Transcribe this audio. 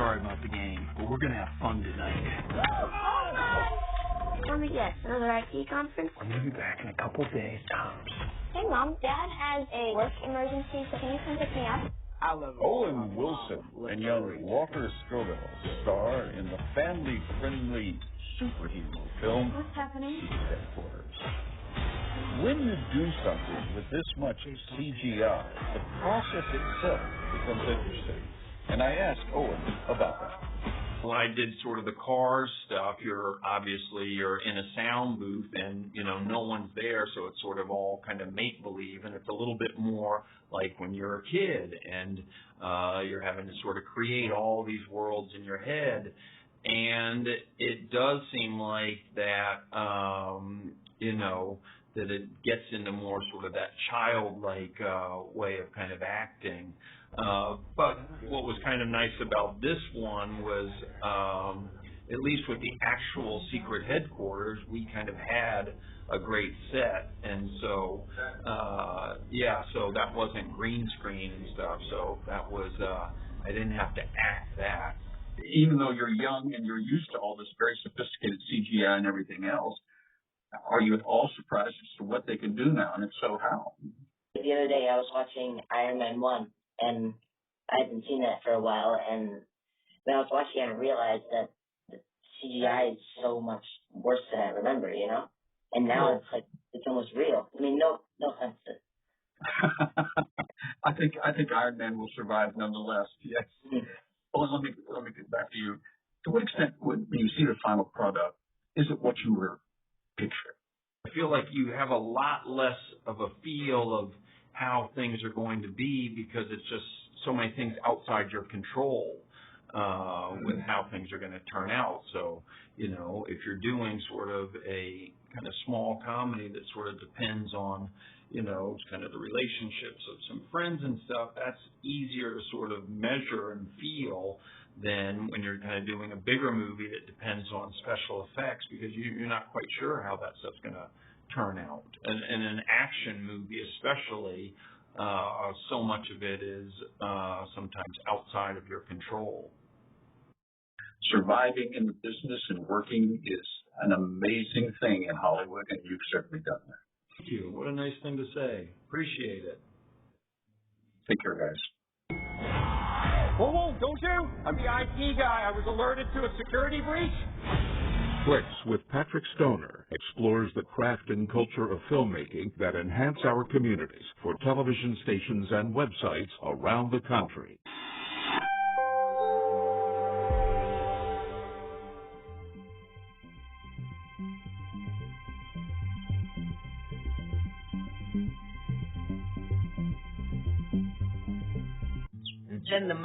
sorry about the game, but we're gonna have fun tonight. Let me guess, another IT conference? I'm gonna be back in a couple days, tops. Hey, Mom, Dad has a work emergency, so can you come pick me up? Owen Wilson and young Walter Scobell star in the family-friendly superhero film What's happening? Headquarters. When you do something with this much CGI, the process itself becomes interesting. And I asked Owen about that. When I did sort of the Cars stuff, you're in a sound booth and, no one's there, so it's sort of all kind of make-believe, and it's a little bit more like when you're a kid and you're having to sort of create all these worlds in your head. And it does seem like that, that it gets into more sort of that childlike way of kind of acting. But what was kind of nice about this one was, at least with the actual secret headquarters, we kind of had a great set. And so, so that wasn't green screen and stuff. So that was, I didn't have to act that. Even though you're young and you're used to all this very sophisticated CGI and everything else, are you at all surprised as to what they can do now? And if so, how? The other day I was watching Iron Man 1, and I hadn't seen that for a while, and when I was watching it, I realized that the CGI is so much worse than I remember, And now it's like, it's almost real. I mean, no offense to I think Iron Man will survive nonetheless, yes. Well, let me get back to you. To what extent, when you see the final product, is it what you were picturing? I feel like you have a lot less of a feel of how things are going to be because it's just so many things outside your control with how things are going to turn out. So, if you're doing sort of a kind of small comedy that sort of depends on, kind of the relationships of some friends and stuff, that's easier to sort of measure and feel than when you're kind of doing a bigger movie that depends on special effects because you're not quite sure how that stuff's going to turn out. And an action movie especially, so much of it is sometimes outside of your control. Surviving in the business and working is an amazing thing in Hollywood, and you've certainly done that. Thank you. What a nice thing to say. Appreciate it. Take care, guys. Whoa, don't you? I'm the IT guy. I was alerted to a security breach. Flicks with Patrick Stoner explores the craft and culture of filmmaking that enhance our communities for television stations and websites around the country. Then the